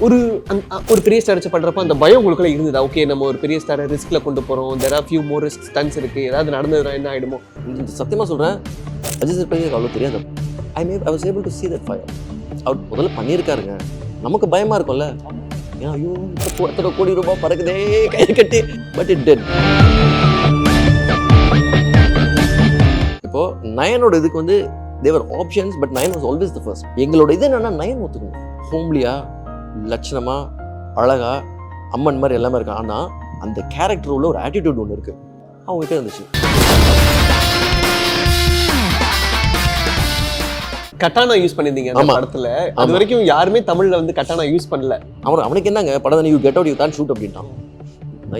ஒரு பெரிய ஸ்டார் வச்சு பண்றப்ப அந்த பயம் உங்களுக்குள்ள இருந்ததா? ஓகே, நம்ம ஒரு பெரிய ஸ்டாரை ரிஸ்க்ல கொண்டு போறோம், there are few more risk stunts இருக்கு, ஏதாவது நடந்ததுன்னா என்ன ஆயிடுமோ? சத்தியமா சொல்றேன், அஜித் சார் பத்தி அவ்வளோ தெரியாது. I was able to see that fire. அவர் முதல்ல பண்ணியிருக்காருங்க, நமக்கு பயமா இருக்கும்ல, ஏன்னா ஐயோ எத்தனை கோடி ரூபாய் பறக்குதே கை கட்டி, பட் இட் டெட். இப்போ நயனோட இதுக்கு வந்து there were options, but Nayan was always the first. எங்களோட இது என்னன்னா நயன் ஒத்துக்கணும், ஹோம்லியா, லட்சணமா, அழகா, அம்மன் மாதிரி எல்லாமே இருக்கு. ஆனா அந்த கேரக்டர் உள்ள ஒரு ஆட்டிடியூட் ஒன்று இருக்கு, அவங்ககிட்ட இருந்துச்சு. கட்டானா யூஸ் பண்ணிருந்தீங்க அந்த படத்துல. அது வரைக்கும் யாருமே தமிழ்ல வந்து கட்டானா யூஸ் பண்ணல. அவனுக்கு என்னங்க படம் தான், you get out you can't shoot அப்படின்ட்டான்.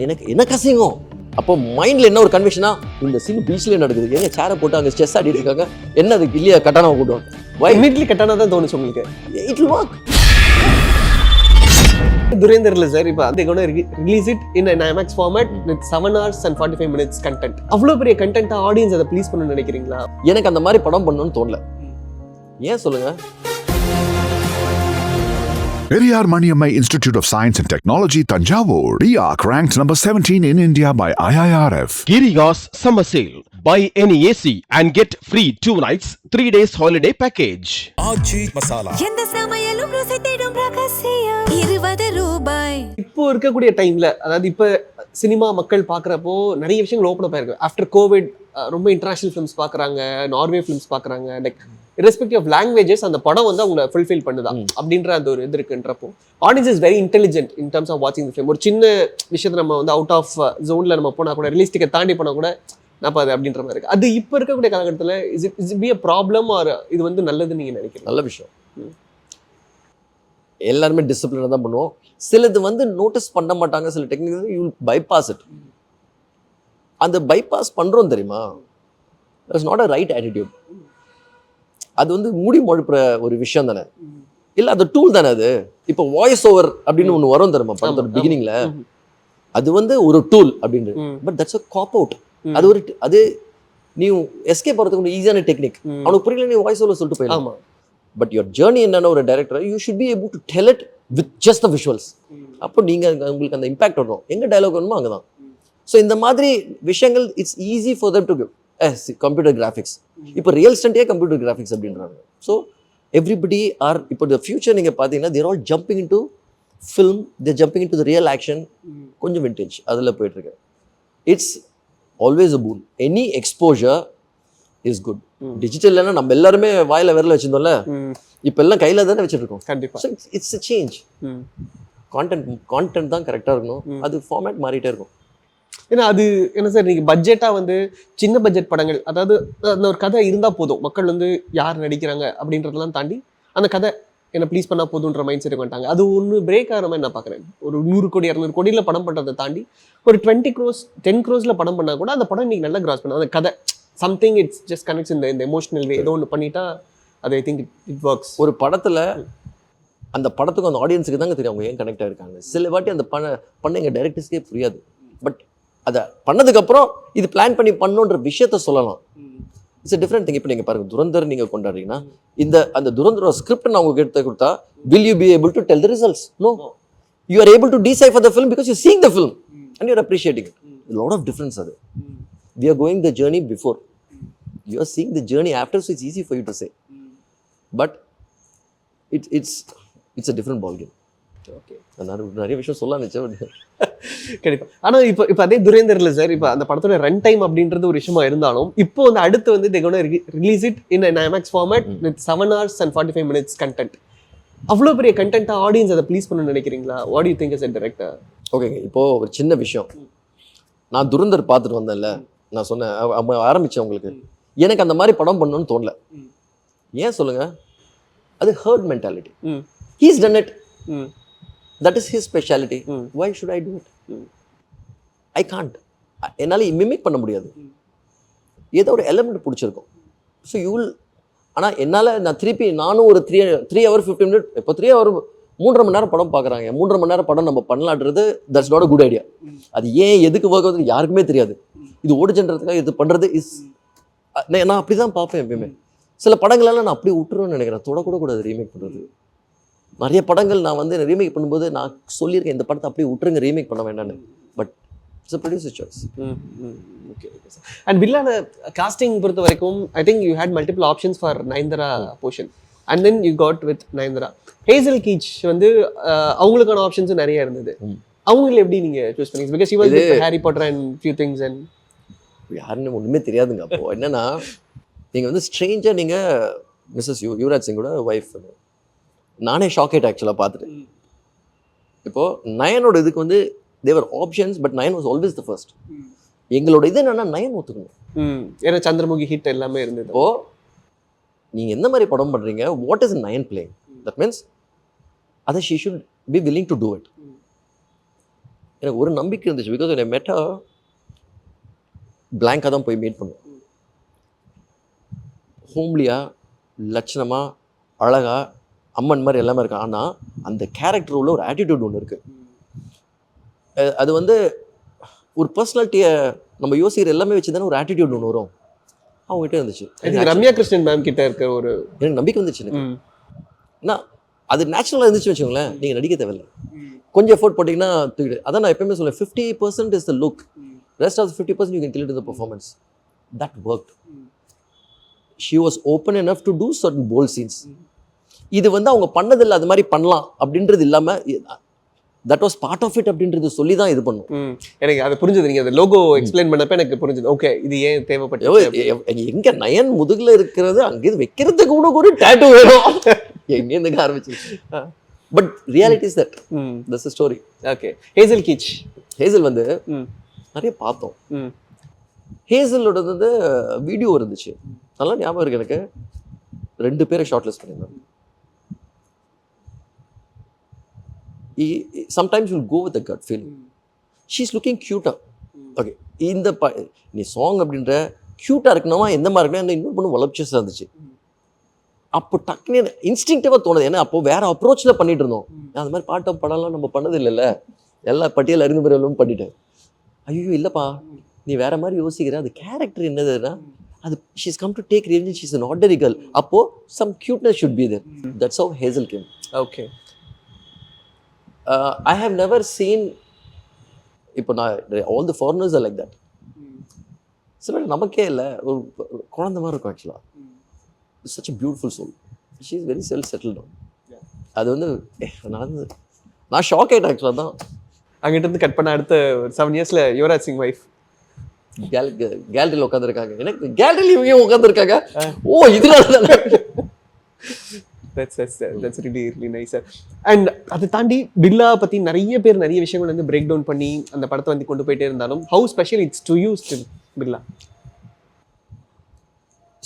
எனக்கு என்ன கசிங்கும். அப்போ மைண்ட்ல என்ன ஒரு கன்வென்ஷனா, இந்த சீன் பீச்ல நடக்குது, எங்க சேரை போட்டு அங்க ஸ்ட்ரெஸ் ஆடிட்டு இருக்காங்க, என்ன அதுக்கு இல்லையா கட்டானாவை கூட்டுவாங்க. வை இமிடியட்லி கட்டானா தான் தோணுச்சு உங்களுக்கு? It will work. துரேந்தர்ல சார் இப்போ they going to release it in an IMAX format with 7 hours and 45 minutes content. அவ்வளவு பெரிய கண்டென்ட்டா ஆடியன்ஸ் அதை ப்ளீஸ் பண்ணணும்னு நினைக்கிறீங்களா? எனக்கு அந்த மாதிரி படம் பண்ணணும்னு தோணல. ஏன் சொல்லுங்க? Periyar Maniammai Institute of Science and Technology, Tanjavur. PIARC ranked number 17 in India by IIRF. Girigas Summer Sale. Buy any AC and get free 2 nights, 3 days holiday package. Aji Masala. எந்த சமையலும் ருசி தேடும் ரகசியம் 20 ரூபாய். இப்போ இருக்கக்கூடிய டைம்ல, அதாவது இப்போ சினிமா மக்கள் பார்க்குறப்போ நிறைய விஷயங்கள் ஓப்பன் அப் ஆயிருக்கு. ஆஃப்டர் கோவிட் ரொம்ப இன்டர்நேஷனல் ஃபிலிம்ஸ் பார்க்குறாங்க, நார்வே ஃபிலிம்ஸ் பார்க்குறாங்க. லைக் irrespective of languages, அந்த படம் வந்து அவங்களை ஃபுல்ஃபில் பண்ணுதா அப்படின்ற அந்த ஒரு இது இருக்குன்றப்போ audience is very intelligent in terms of வாட்சிங் தி ஃபிலிம். ஒரு சின்ன விஷயத்தை நம்ம வந்து அவுட் ஆஃப் ஜோன்ல நம்ம போனால் கூட, ரிலிஸ்டிக்கை தாண்டி போனால் கூட நான் அது அப்படின்ற மாதிரி இருக்கு. அது இப்போ இருக்கக்கூடிய காலகட்டத்தில் is be a problem R இது வந்து நல்லதுன்னு நீங்கள் நினைக்கிறீங்க? நல்ல விஷயம். எல்லாருமே டிசிப்ளினாக தான் பண்ணுவோம். சிலது வந்து நோட்டீஸ் பண்ண மாட்டாங்க, சில டெக்னிக் யூ பைபாஸ் இட். அந்த பைபாஸ் பண்ணுறோம் தெரியுமா, that's not a right attitude. அது வந்து மூடி மொழிப்புற ஒரு விஷயம் தானே, இல்லை அது டூல் தானே. அது இப்போ வாய்ஸ் ஓவர் அப்படின்னு ஒன்று வரும் தெரியுமா படத்தோட பிகினிங்ல, அது வந்து ஒரு டூல் அப்படின்னு. But that's a cop out. அது ஒரு அது நீ எஸ்கேப் போகிறதுக்கு ஈஸியான டெக்னிக். அவனுக்கு புரியல, நீ வாய்ஸ் ஓவர் சொல்லிட்டு போயிடலாம். பட் யுவர் ஜேர்னி என்னன்னா, ஒரு director you should be able to del it with just the visuals. அப்போ நீங்கள் உங்களுக்கு அந்த இம்பாக்ட் வரும். எங்கே டைலாக் வேணுமோ அங்கே தான். ஸோ இந்த மாதிரி விஷயங்கள் it's easy for them to give. Computer graphics, இப்போ ரியல் ஸ்டண்டே கம்ப்யூட்டர் கிராஃபிக்ஸ் அப்படின்றாங்க. ஸோ எவ்ரிபடி ஆர் இப்போ த ஃபியூச்சர் நீங்கள் பார்த்தீங்கன்னா they're all jumping into film, they're jumping into the real action. கொஞ்சம் விண்டேஜ் அதில் போயிட்டுருக்கு. It's always a boon. Any exposure is good. டிஜிட்டல்னா நம்ம எல்லாருமே வாயில விரல வச்சிருந்தோம்ல, இப்போ எல்லாம் கையில தானே வச்சிருக்கோம். கண்டிப்பா. So it's a change. Content தான் கரெக்டாக இருக்கணும், அது ஃபார்மேட் மாறிட்டே இருக்கும். ஏன்னா அது என்ன சார், நீங்கள் பட்ஜெட்டாக வந்து சின்ன பட்ஜெட் படங்கள், அதாவது அந்த ஒரு கதை இருந்தால் போதும், மக்கள் வந்து யார் நடிக்கிறாங்க அப்படின்றதெல்லாம் தாண்டி அந்த கதை என்ன ப்ளீஸ் பண்ணால் போதுன்ற மைண்ட் செட்டுக்கு வந்துட்டாங்க. அது ஒன்று பிரேக் ஆகிற மாதிரி நான் பார்க்குறேன். ஒரு 100 கோடி 200 கோடியில் படம் பண்ணுறதை தாண்டி ஒரு 20 crores 10 crores படம் பண்ணால் கூட அந்த படம் இன்னைக்கு நல்லா கிராஸ் பண்ண அந்த கதை சம்திங் இட்ஸ் ஜஸ்ட் கனெக்ட்ஸ் இந்த எமோஷனல் வே. ஏதோ ஒன்று பண்ணிட்டா அது ஐ திங்க் இட் ஒர்க்ஸ். ஒரு படத்தில் அந்த படத்துக்கு அந்த ஆடியன்ஸுக்கு தாங்க தெரியும் அவங்க ஏன் கனெக்ட் ஆகிருக்காங்க. சில வாட்டி அந்த பண்ண எங்கள் டைரக்டர்ஸ்க்கே புரியாது. பட் அதை பண்ணதுக்கப்புறம் இது பிளான் பண்ணி பண்ணுன்ற விஷயத்த சொல்லலாம். It's different thing. இப்போ நீங்கள் பாருங்கள், துரந்தர் நீங்கள் கொண்டாடுறீங்கன்னா, அந்த துரந்தரோட ஸ்கிரிப்ட் நான் உங்களுக்கு எடுத்து கொடுத்தா, will you be able to tell the results? No, you are able to decipher the film because you're seeing the film and you're appreciating it. A lot of difference அது. We are going the journey before, you are seeing the journey after, so it's easy for you to say, but it's a different ball game. Okay, நிறைய விஷயம் சொல்ல நினைச்சேன். கண்டிப்பா. ஆனா இப்போ அதே துரேந்தர்ல sir, இப்போ அந்த படத்தோட ரன் டைம் அப்படின்றது ஒரு விஷயமா இருந்தாலும், இப்போ வந்து அடுத்து வந்து they going to release it in an IMAX format with 7 hours and 45 minutes content. அவ்வளோ பெரிய கண்டென்ட்டா ஆடியன்ஸ் அதை ப்ளீஸ் பண்ணணும்னு நினைக்கிறீங்களா? What to you think as a director? ஓகேங்க, இப்போ ஒரு சின்ன விஷயம். நான் துரந்தர் பார்த்துட்டு வந்தேன்ல, நான் சொன்னேன் ஆரம்பிச்சேன் உங்களுக்கு, எனக்கு அந்த மாதிரி படம் பண்ணணும்னு தோணல. ஏன் சொல்லுங்க? அது herd mentality. He's done it. That is his specialty. Why should I do it? I can't. என்னால் மிமிக் பண்ண முடியாது. ஏதோ ஒரு எலமெண்ட் பிடிச்சிருக்கும். So you will. ஆனால் என்னால் நான் திருப்பி நானும் ஒரு 3 hour 15 minutes, இப்போ 3 hour 3.5 மணி நேரம் படம் பார்க்குறாங்க. 3.5 மணி நேரம் படம் நம்ம பண்ணலான்றது that's not a good idea. அது ஏன் எதுக்கு ஒர்க் ஆகுது யாருக்குமே தெரியாது. இது ஓடிஜென்றதுக்காக இது பண்ணுறது இஸ், நான் அப்படி தான் பார்ப்பேன் எப்பயுமே. சில படங்களெல்லாம் நான் அப்படியே விட்டுருவேன்னு நினைக்கிறேன். தொடக்கூட கூடாது ரீமேக் பண்ணுறது. நிறைய படங்கள் நான் வந்து ரீமேக் பண்ணும்போது நான் சொல்லியிருக்கேன் இந்த படத்தை அப்படியே விட்டுருங்க ரீமேக் பண்ண வேண்டாம்னு. But it's a producer choice. Okay okay sir. And பில்லான காஸ்டிங் பொறுத்த வரைக்கும் I think you had multiple options for Nayanthara portion and then you got with Nayanthara. Hazel Keech வந்து அவங்களுக்கான ஆப்ஷன்ஸும் நிறைய இருந்தது. அவங்களை எப்படி நீங்க சூஸ் பண்ணீங்க? Because she was with Harry Potter and few things and யாருன்னு ஒன்றுமே தெரியாதுங்க. அப்போ என்னன்னா நீங்கள் வந்து ஸ்ட்ரேஞ்சாக நீங்கள் மிஸ்ஸஸ் யுவராஜ் சிங்கோட ஒய்ஃப். நானே ஷாக் ஆயிட்டேன் ஆக்சுவலாக பார்த்துட்டு. இப்போது நயனோட இதுக்கு வந்து there were options but Nayan was always the first. எங்களோட இது என்னன்னா நயன் ஒத்துக்கணும். ஏன்னா சந்திரமுகி ஹிட் எல்லாமே இருந்தது. இப்போ நீங்கள் எந்த மாதிரி படம் பண்ணுறீங்க, what is Nayan playing, that means அதை she should be willing to do it. எனக்கு ஒரு நம்பிக்கை இருந்துச்சு. பிகாஸ் என்னை மெட்டா பிளாங்காக தான் போய் மீட் பண்ணுவோம். ஹோம்லியா லட்சணமா அழகா அம்மன் மாதிரி எல்லாமே இருக்கு. ஆனால் அந்த கேரக்டர் உள்ள ஒரு ஆட்டிடியூட் ஒன்று இருக்குது. அது வந்து ஒரு பர்சனாலிட்டியை நம்ம யோசிக்கிற எல்லாமே வச்சு தானே ஒரு ஆட்டிடியூட் ஒன்று வரும். அவங்ககிட்ட இருந்துச்சு. ரம்யா கிருஷ்ணன் மேம் கிட்ட இருக்க ஒரு எனக்கு நம்பிக்கை வந்துச்சு. எனக்கு ஏன்னா அது நேச்சுரலாக இருந்துச்சு வச்சுக்கோங்களேன். நீங்கள் நடிக்க தேவையில்லை, கொஞ்சம் எஃபோர்ட் போட்டிங்கன்னா தூக்கிடு. அதான் நான் எப்பயுமே சொல்லுவேன், 50% is the look, rest of 50% you can kill it in the performance. That worked. She was open enough to do certain bold scenes. இது வந்து அவங்க பண்ணதில்லை, அது மாதிரி பண்ணலாம் அப்படின்றது இல்லாமல் that was part of it அப்படின்றது சொல்லி தான் இது பண்ணும். எனக்கு அது புரிஞ்சது. நீங்கள் அந்த லோகோ எக்ஸ்பிளைன் பண்ணப்ப எனக்கு புரிஞ்சது. ஓகே இது ஏன் தேவைப்பட்டது. எங்க நயன் முதுகுல இருக்கிறது அங்கேருந்து வைக்கிறதுக்கு கூட ஒரு டேட்டூ வேணும். எங்கேருந்து ஆரம்பிச்சிருச்சு. But reality is that. That's the story. Okay. Hazel கீச். ஹேசல் வந்து நிறைய பார்த்தோம். ஹேசலோட வந்து வீடியோ இருந்துச்சு, நல்லா ஞாபகம் இருக்கு எனக்கு. 2 பேரை ஷார்ட் லிஸ்ட் பண்ணியிருந்தாங்க. Sometimes you'll go with the gut feeling. She's looking cuter. Okay. இந்த நீ சாங் அப்படின்ற க்யூட்டாக இருக்கணுமா எந்த மாதிரி இருக்கணும், இன்னொரு பொண்ணு வளர்ச்சியஸாக இருந்துச்சு. அப்போ டக்குன்னு இன்ஸ்டிங்டிவாக தோணுது. ஏன்னா அப்போ வேற அப்ரோச்சில் பண்ணிட்டு இருந்தோம். அந்த மாதிரி பாட்டம் படம்லாம் நம்ம பண்ணது இல்லைல்ல, எல்லா பட்டியல் அறிந்து முறையிலும் பண்ணிட்டேன். ஐயோ இல்லைப்பா நீ வேற மாதிரி யோசிக்கிற, அது கேரக்டர் என்னதுன்னா அது she's come to take revenge, she's an ordinary girl. அப்போ some cuteness should be there. That's how Hazel came. Okay. I have never seen, இப்போ நான் all the foreigners are like that. சில நமக்கே இல்லை, ஒரு குழந்தை மாதிரி இருக்கும் ஆக்சுவலாக. such a beautiful soul. She is very self settled down. அது வந்து நான் ஷாக் ஆகிட்டேன் ஆக்சுவலாக. தான் அங்கிட்ட இருந்து கட் பண்ண அடுத்த 7 இயர்ஸில் யுவராஜ் சிங் வைஃப் கேலரியில் உட்காந்துருக்காங்க. எனக்கு கேலரியில் இவங்க உட்காந்துருக்காங்க. ஓ இதனால that's really nice sir. And அதை தாண்டி பில்லா பற்றி நிறைய பேர் நிறைய விஷயங்கள் வந்து பிரேக் டவுன் பண்ணி அந்த படத்தை வந்து கொண்டு போயிட்டே இருந்தாலும் how special it's to you still Billa?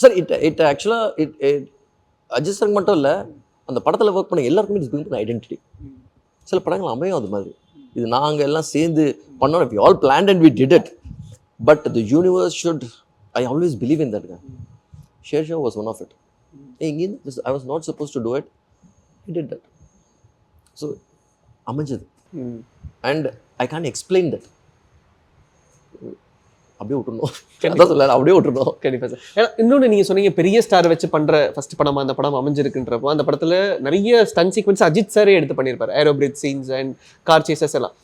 Sir it ஆக்சுவலாக அஜித் சார் மட்டும் இல்லை, அந்த படத்தில் ஒர்க் பண்ண எல்லாருக்குமே இட்ஸ் பில்ட் ஐடென்டிட்டி. சில படங்கள் அமையும் அது மாதிரி. இது நாங்கள் எல்லாம் சேர்ந்து பண்ணோம். We all planned and we did it. But the universe should, I always believe in that. Shershaah was one of it. I was not supposed to do it. He did that. So, அமைஞ்சது. And I can't explain that. அப்படியே விட்டுருந்தோம். அதான் சொல்ல அப்படியே விட்டுருந்தோம். கண்டிப்பாக sir. ஏன்னா இன்னொன்று நீங்கள் சொன்னீங்க பெரிய ஸ்டார் வச்சு பண்ணுற ஃபர்ஸ்ட் படமாக அந்த படம் அமைஞ்சிருக்குன்றப்போ அந்த படத்தில் நிறைய ஸ்டன் சீக்வன்ஸ் அஜித் சாரே எடுத்து பண்ணியிருப்பார். ஏரோபிரிட் சீன்ஸ் அண்ட் கார் சேசஸ் எல்லாம்.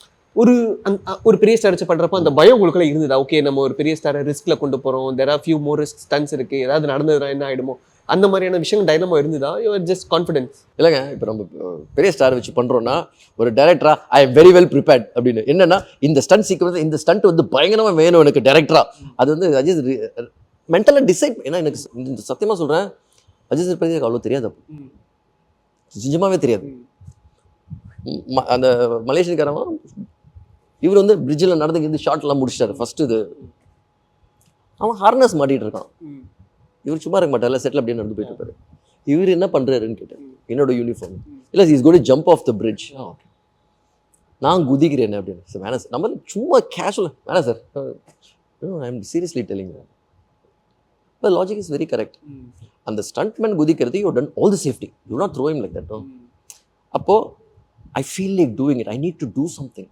ஒரு பெரிய ஸ்டார் வச்சு பண்ணுறப்போ அந்த பயம் உங்களுக்குள்ள இருந்ததா? ஓகே நம்ம ஒரு பெரிய ஸ்டாரை ரிஸ்கில் கொண்டு போகிறோம், there are few more risk stunts இருக்குது, ஏதாவது நடந்ததுனா என்ன ஆகிடுமோ, அந்த மாதிரியான விஷயங்கள் டைனமோ இருந்ததா? Your just confidence? இல்லைங்க, இப்போ நம்ம பெரிய ஸ்டார் வச்சு பண்ணுறோன்னா ஒரு டேரக்டரா I am very well prepared அப்படின்னு. என்னன்னா இந்த ஸ்டண்ட் சீக்வன்ஸ், இந்த ஸ்டண்ட் வந்து பயங்கரமாக வேணும் எனக்கு டேரக்டரா. அது வந்து அஜித் மென்டலாக டிசைட். ஏன்னா எனக்கு இந்த சத்தியமாக சொல்கிறேன், அஜித் சார் பற்றி எனக்கு அவ்வளோ தெரியாது. அப்போ நிஜமாவே தெரியாது. அந்த மலேசியக்காரன் இவர் வந்து பிரிட்ஜில் நடந்து ஷார்ட்லாம் முடிச்சிட்டாரு. ஃபர்ஸ்ட் இது அவன் ஹார்னஸ் மாட்டிகிட்டு இருக்கான். இவர் சும்மா இருக்க மாட்டார்ல, செட்டில் அப்படியே நடந்து போயிட்டு இருப்பாரு. இவர் என்ன பண்ணுறாருன்னு கேட்டேன். என்னோட யூனிஃபார்ம் இல்லை, is going to jump off the bridge. நான் குதிக்கிறேன் அப்படின்னு. சார் வேணாம் சார், நம்ம சும்மா கேஷுவல் வேணாம் sir, I am seriously telling. The logic is very correct. அந்த ஸ்டண்ட்மேன் குதிக்கிறது you done all the safety, you not throw him like that. அப்போது I feel like doing it, I need to do something.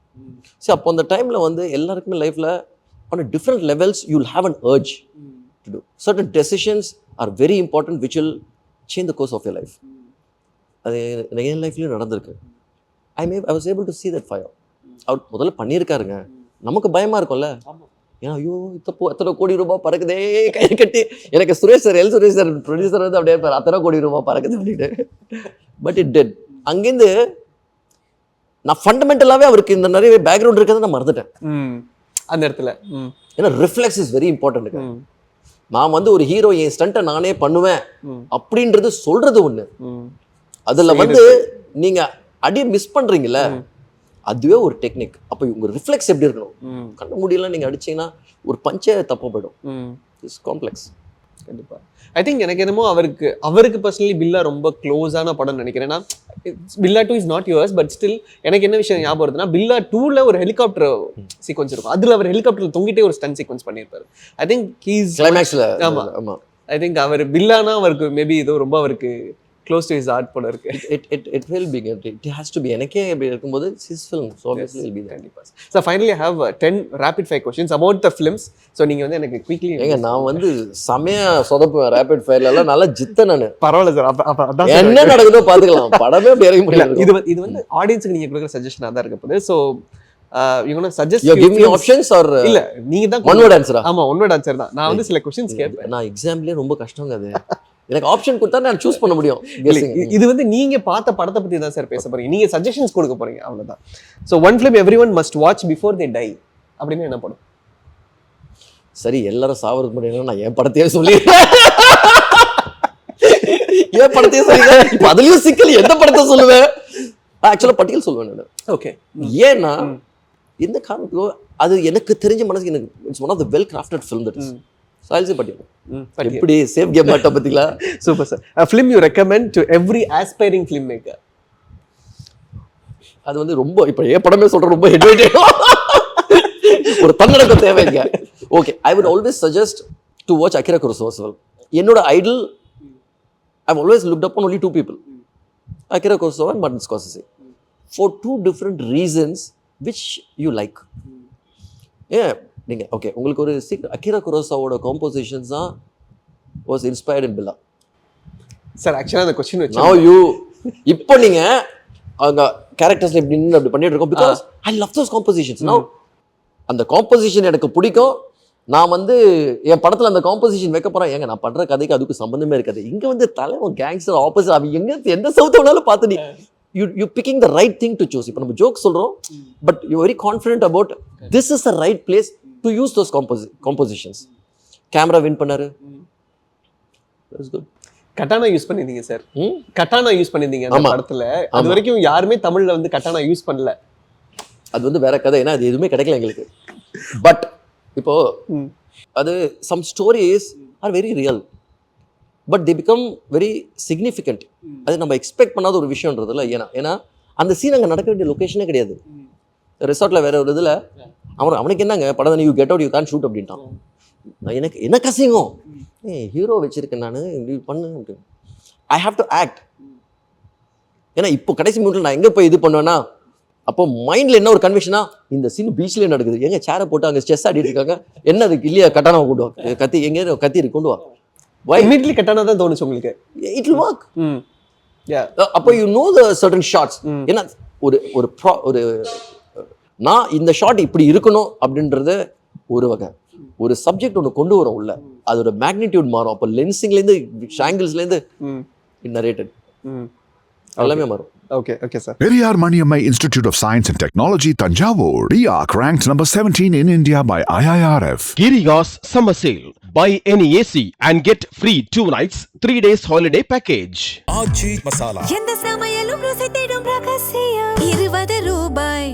சரி, அப்போ அந்த டைமில் வந்து எல்லாருக்குமே லைஃப்பில் on different levels you will have an urge to do. Certain decisions are very important which will change the course of your life. அது real லைஃப்லேயும் நடந்திருக்கு. I was able to see that fire. அவர் முதல்ல பண்ணியிருக்காருங்க, நமக்கு பயமாக இருக்கும்ல, ஏன்னா ஐயோ எத்தனை கோடி ரூபாய் பறக்குதே கை கட்டி. எனக்கு சுரேஷ் சார் ப்ரொடியூசர் வந்து அப்படியே இருப்பார், அத்தனை கோடி ரூபாய் பறக்குது அப்படின்ட்டு. But it dead. அங்கேருந்து நான் ஃபண்டமெண்டலாகவே அவருக்கு இந்த நிறைய பேக்ரவுண்ட் இருக்கிறத நான் மறந்துட்டேன் அந்த இடத்துல. ஏன்னா ரிஃப்ளெக்ஸ் இஸ் வெரி இம்பார்ட்டன்ட். நான் வந்து ஒரு ஹீரோ என் ஸ்டண்ட்டை நானே பண்ணுவேன் அப்படின்றது சொல்றது ஒண்ணு, அதுல வந்து நீங்க அடியே மிஸ் பண்றீங்கல்ல, அதுவே ஒரு டெக்னிக். அப்போ உங்க ரிஃப்ளெக்ஸ் எப்படி இருக்கணும், கண்ண முடியலாம் நீங்க அடிச்சீங்கன்னா ஒரு பஞ்சே தப்ப போயிடும். It's complex. கண்டிப்பா. ஐ திங்க் எனக்கு என்னமோ அவருக்கு பர்சனலி பில்லா ரொம்ப க்ளோஸான படம் நினைக்கிறேன். ஏன்னா பில்லா 2 is not yours, but still எனக்கு என்ன விஷயம் ஞாபகம் வருதுன்னா, பில்லா 2ல ஒரு ஹெலிகாப்டர் சீக்வன்ஸ் இருக்கும், அதுல அவர் ஹெலிகாப்டர்ல தொங்கிட்டே ஒரு ஸ்டன் சீக்வன்ஸ் பண்ணியிருப்பாரு. ஐ திங்க் கிளைமேக்ஸ்ல. ஆமா, ஐ திங்க் அவர் பில்லானா அவருக்கு மேபி ஏதோ ரொம்ப அவருக்கு க்ளோஸ் டு ஹிஸ் ஹார்ட் போல இருக்கு. It will be, it has to be. எனக்கே இப்படி இருக்கும்போது his film, so obviously will be there. கண்டிப்பா. So finally I have 10 rapid fire questions about the films. So நீங்க வந்து எனக்கு quickly நான் வந்து சமயா சொதப்புவேன் ரேபிட் ஃபயர்ல எல்லாம், நல்லா ஜித்த நானு. பரவாயில்ல சார், அப்ப அதான் என்ன நடக்குதோ பாத்துக்கலாம், படமே அப்படி இறங்கி முடியல. இது வந்து ஆடியன்ஸ்க்கு நீங்க கொடுக்குற சஜஷனா தான் இருக்க போகுது. So you gonna suggest you give me options or இல்ல நீங்க தான் one word answer. ஆமா, one word answer தான். நான் வந்து சில क्वेश्चंस கேட்பேன். நான் எக்ஸாம்லயே ரொம்ப கஷ்டங்க அது. எனக்கு ஆப்ஷன் கொடுத்தா நான் சூஸ் பண்ண முடியும். இது வந்து நீங்க பார்த்த படத்தை பத்தி தான் சார் பேச போறீங்க, நீங்க சஜஷன்ஸ் கொடுக்க போறீங்க, அவ்வளவுதான். So one film everyone must watch before they die அப்படினா என்ன படம்? சரி, எல்லாரும் சாவறது முடியல, நான் என் படத்தையே சொல்லி என் படத்தையே சொல்லுங்க. இப்ப அதுலயும் சிக்கல், எந்த படத்தை சொல்லுவேன்? ஆக்சுவலா பட்டியல் சொல்லுவேன் நான். ஓகே, ஏன்னா இந்த காரணத்துக்கு அது எனக்கு தெரிஞ்ச மனசுக்கு எனக்கு it's one of the well crafted film that is சால்சி பட்டியல். எப்படி சேஃப் கேம் மாட்ட பத்திங்களா? Super sir. A film you recommend to every aspiring filmmaker. அது வந்து ரொம்ப இப்ப ஏ படமே சொல்ற ரொம்ப ஹெட்வெயிட், ஒரு தன்னடக்கம் தேவைங்க. Okay, I would always suggest to watch Akira Kurosawa. என்னோட idol, I have always looked up on only 2 people, அகிரா குரோசாவா and Martin Scorsese, for 2 different reasons which you like. ஏன் நீங்க ஓகே, உங்களுக்கு ஒரு அகிரா குரோசாவாவோட காம்போசிஷன்ஸ் தான் was inspired in Billa. Sir ஆக்சுவலா அந்த क्वेश्चन வெச்சு now you இப்போ நீங்க அவங்க கேரக்டர்ஸ் இப்படி நின்னு அப்படி பண்ணிட்டு இருக்கோம் because I love those compositions. now அந்த காம்போசிஷன் எனக்கு பிடிக்கும். நான் வந்து என் படத்துல அந்த காம்போசிஷன் வைக்க போறேன். ஏங்க நான் பண்ற கதைக்கு அதுக்கு சம்பந்தமே இருக்காது. இங்க வந்து தலைவன் கேங்ஸ்டர் ஆப்போசிட், அவன் எந்த சவுத் வேணாலும் பார்த்து நீ you picking the right thing to choose. இப்போ நம்ம ஜோக் சொல்றோம், but you very confident about this is the right place to use those compositions. Camera win பண்ணாரு, that's good. கட்டானா யூஸ் பண்ணிருந்தீங்க சார், கட்டானா யூஸ் பண்ணிருந்தீங்க அந்த படத்துல. அது வரைக்கும் யாருமே தமிழ்ல வந்து கட்டானா யூஸ் பண்ணல. அது வந்து வேற கதை, ஏன்னா அது எதுவுமே கிடைக்கல எங்களுக்கு. பட் இப்போ அது some stories are very real, but they become very significant. அது நம்ம எக்ஸ்பெக்ட் பண்ணாத ஒரு விஷயம்ன்றதுல. ஏன்னா அந்த சீன் அங்கே நடக்க வேண்டிய லொக்கேஷனே கிடையாது. ரிசார்ட்ல வேற ஒரு இதுல அவனுக்கு என்னங்க படம் you get out you can shoot அப்படின்ட்டான். எனக்கு என்ன கசிங்கும், ஹீரோ வச்சிருக்கேன் நான் இப்படி பண்ணு அப்படின்னு. I have to act. ஏன்னா இப்போ கடைசி மினிட்ல நான் எங்க போய் இது பண்ணுவேன்னா, அப்போ மைண்ட்ல என்ன ஒரு கன்விஷனா, இந்த சீன் பீச்லயே நடக்குது, எங்க சேரை போட்டு அங்கே செஸ் ஆடிட்டு இருக்காங்க, என்ன அதுக்கு இல்லையா கட்டானாவை கொண்டு வா, கத்தி எங்கே கத்தி இருக்கு கொண்டு வா. Why? Immediately கட்டானா தான் தோணுச்சு உங்களுக்கு. It will work. Yeah. அப்போ you know the certain shots. ஏன்னா ஒரு நான் இந்த ஷாட் இப்படி இருக்கணும் அப்படின்றது ஒரு வகை. ஒரு சப்ஜெக்ட் ஒன்று கொண்டு வரும் உள்ள, அதோட மேக்னிடியூட் மாறும். அப்போ லென்சிங்லேருந்து ஷாங்கிள்ஸ்லேருந்து நரேட்டட் எல்லாமே மாறும். Okay, okay sir. Periyar Maniammai Institute of Science and Technology, Tanjavur. RIAC ranked number 17 in India by IIRF. Girigas Summer Sale. Buy any AC and get free 2 nights, 3 days holiday package. எந்த சமையலும் ருசி தேடும் ரகசியம் 20 ரூபாய்.